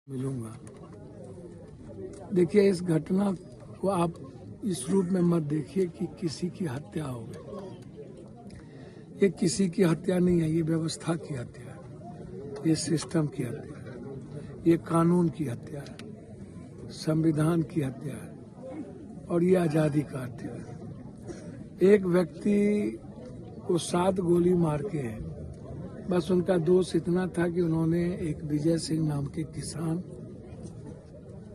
मिलूंगा। देखिए, इस घटना को आप इस रूप में मत देखिए कि किसी की हत्या हो गई। ये किसी की हत्या नहीं है, ये व्यवस्था की हत्या है, ये सिस्टम की हत्या है, ये कानून की हत्या है, संविधान की हत्या है और ये आज़ादी का हत्या है। एक व्यक्ति को 7 गोली मार के बस उनका दोष इतना था कि उन्होंने एक विजय सिंह नाम के किसान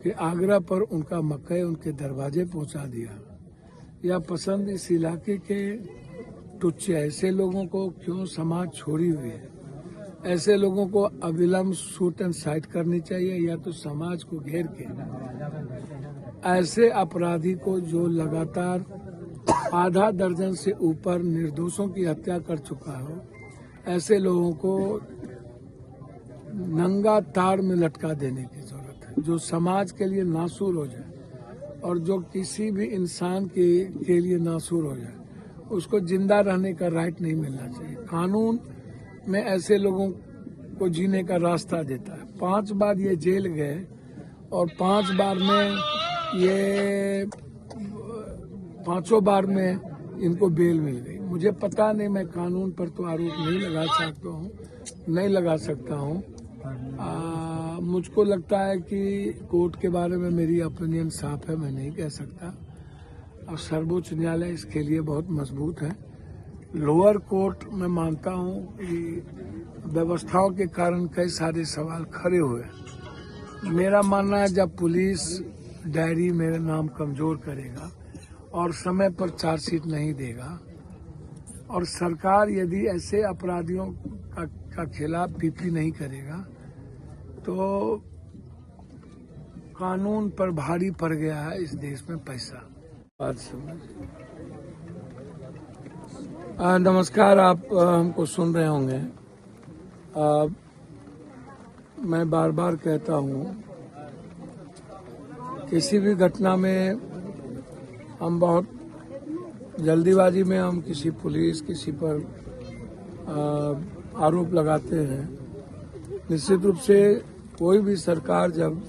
के आग्रह पर उनका मकई उनके दरवाजे पहुंचा दिया। या पसंद इस इलाके के टुच्चे ऐसे लोगों को क्यों समाज छोड़ी हुई है, ऐसे लोगों को अविलंब शूट एंड साइट करनी चाहिए या तो समाज को घेर के ऐसे अपराधी को जो लगातार आधा दर्जन से ऊपर निर्दोषों की हत्या कर चुका हो, ऐसे लोगों को नंगा तार में लटका देने की जरूरत है, जो समाज के लिए नासूर हो जाए और जो किसी भी इंसान के लिए नासूर हो जाए, उसको जिंदा रहने का राइट नहीं मिलना चाहिए। कानून में ऐसे लोगों को जीने का रास्ता देता है। 5 बार ये जेल गए और 5 बार में ये 5 बार में इनको बेल मिल गई। मुझे पता नहीं, मैं कानून पर तो आरोप नहीं लगा सकता हूँ। मुझको लगता है कि कोर्ट के बारे में मेरी ओपिनियन साफ है, मैं नहीं कह सकता। और सर्वोच्च न्यायालय इसके लिए बहुत मजबूत है। लोअर कोर्ट में मानता हूँ कि व्यवस्थाओं के कारण कई सारे सवाल खड़े हुए। मेरा मानना है जब पुलिस डायरी मेरा नाम कमजोर करेगा और समय पर चार्जशीट नहीं देगा और सरकार यदि ऐसे अपराधियों का खिलाफ पीपी नहीं करेगा तो कानून पर भारी पड़ गया है इस देश में पैसा। बात समझ। नमस्कार, आप हमको सुन रहे होंगे। मैं बार बार कहता हूँ, किसी भी घटना में हम बहुत जल्दीबाजी में हम किसी पुलिस किसी पर आरोप लगाते हैं। निश्चित रूप से कोई भी सरकार जब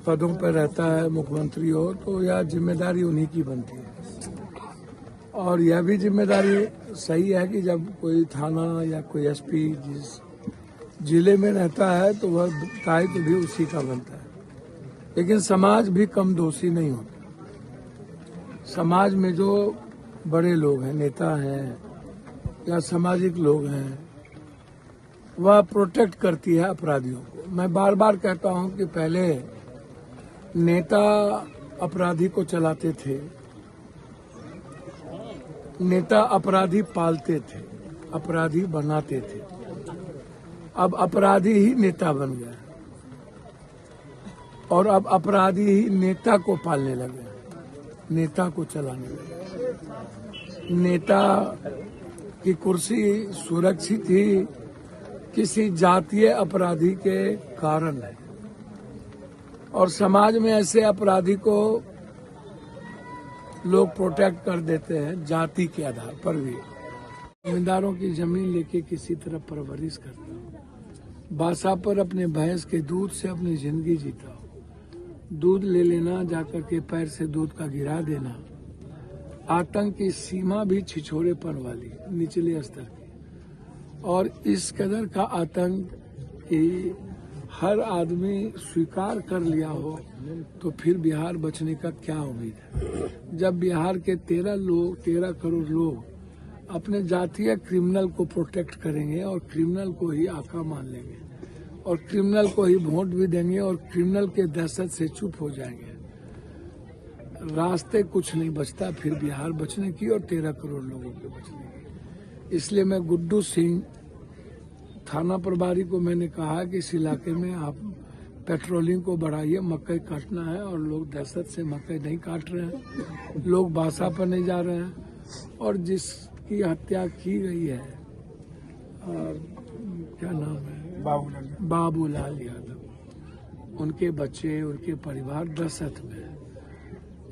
पदों पर रहता है, मुख्यमंत्री हो, तो यह जिम्मेदारी उन्हीं की बनती है। और यह भी जिम्मेदारी सही है कि जब कोई थाना या कोई एसपी जिस जिले में रहता है तो वह दायित्व भी उसी का बनता है। लेकिन समाज भी कम दोषी नहीं होता। समाज में जो बड़े लोग हैं, नेता हैं या सामाजिक लोग हैं, वह प्रोटेक्ट करती है अपराधियों को। मैं बार बार कहता हूं कि पहले नेता अपराधी को चलाते थे, नेता अपराधी पालते थे, अपराधी बनाते थे। अब अपराधी ही नेता बन गया और अब अपराधी ही नेता को पालने लगे, नेता को चलाने लगे। नेता की कुर्सी सुरक्षित ही किसी जातीय अपराधी के कारण है और समाज में ऐसे अपराधी को लोग प्रोटेक्ट कर देते हैं जाति के आधार पर भी। जमींदारों की जमीन लेके किसी तरह परवरिश करता हूँ, बासा पर अपने भैंस के दूध से अपनी जिंदगी जीता हूँ। दूध ले लेना, जाकर के पैर से दूध का गिरा देना, आतंक की सीमा भी छिछोरेपन वाली, निचले स्तर की। और इस कदर का आतंक कि हर आदमी स्वीकार कर लिया हो तो फिर बिहार बचने का क्या उम्मीद है। जब बिहार के 13 करोड़ लोग अपने जातीय क्रिमिनल को प्रोटेक्ट करेंगे और क्रिमिनल को ही आका मान लेंगे और क्रिमिनल को ही वोट भी देंगे और क्रिमिनल के दहशत से चुप हो जाएंगे, रास्ते कुछ नहीं बचता फिर बिहार बचने की और 13 करोड़ लोगों के बचने की। इसलिए मैं गुड्डू सिंह थाना प्रभारी को मैंने कहा कि इस इलाके में आप पेट्रोलिंग को बढ़ाइए, मकई काटना है और लोग दहशत से मकई नहीं काट रहे हैं, लोग बासा पर नहीं जा रहे हैं। और जिसकी हत्या की गई है, क्या नाम है, बाबूलाल यादव, उनके बच्चे, उनके परिवार दहशत में है।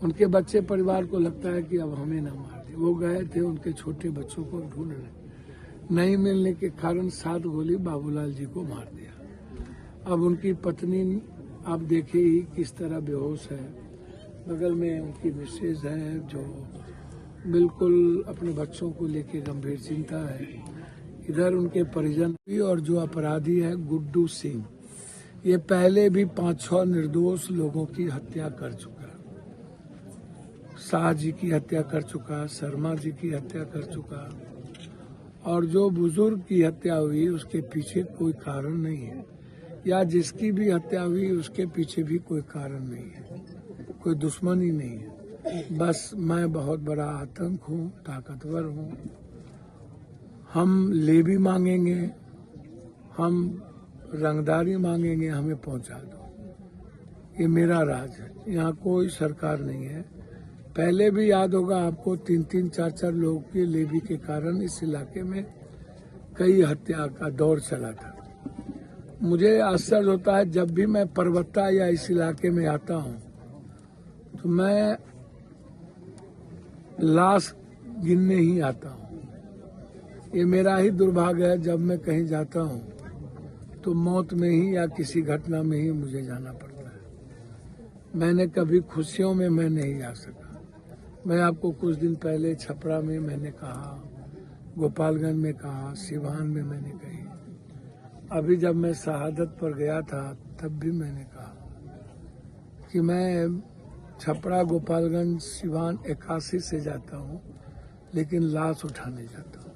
उनके बच्चे परिवार को लगता है कि अब हमें न मार दे। वो गए थे उनके छोटे बच्चों को ढूंढने, नहीं मिलने के कारण 7 गोली बाबूलाल जी को मार दिया। अब उनकी पत्नी आप देखिए ही किस तरह बेहोश है। बगल में उनकी मिसेज है जो बिल्कुल अपने बच्चों को लेके गंभीर चिंता है। इधर उनके परिजन भी, और जो अपराधी है गुड्डू सिंह, ये पहले भी 5-6 निर्दोष लोगों की हत्या कर चुका। शाह जी की हत्या कर चुका, शर्मा जी की हत्या कर चुका, और जो बुजुर्ग की हत्या हुई उसके पीछे कोई कारण नहीं है, या जिसकी भी हत्या हुई उसके पीछे भी कोई कारण नहीं है, कोई दुश्मनी नहीं है। बस मैं बहुत बड़ा आतंक हूँ, ताकतवर हूँ, हम ले भी मांगेंगे, हम रंगदारी मांगेंगे, हमें पहुंचा दो। ये मेरा राज है, यहाँ कोई सरकार नहीं है। पहले भी याद होगा आपको 3-3, 4-4 लोगों की लेवी के कारण इस इलाके में कई हत्या का दौर चला था। मुझे आश्चर्य होता है जब भी मैं परबत्ता या इस इलाके में आता हूँ तो मैं लाश गिनने ही आता हूँ। ये मेरा ही दुर्भाग्य है, जब मैं कहीं जाता हूँ तो मौत में ही या किसी घटना में ही मुझे जाना पड़ता है। मैंने कभी खुशियों में मैं नहीं जा सका। मैं आपको कुछ दिन पहले छपरा में मैंने कहा, गोपालगंज में कहा, सिवान में मैंने कही। अभी जब मैं शहादत पर गया था तब भी मैंने कहा कि मैं छपरा, गोपालगंज, सिवान 81 से जाता हूँ, लेकिन लाश उठाने जाता हूँ।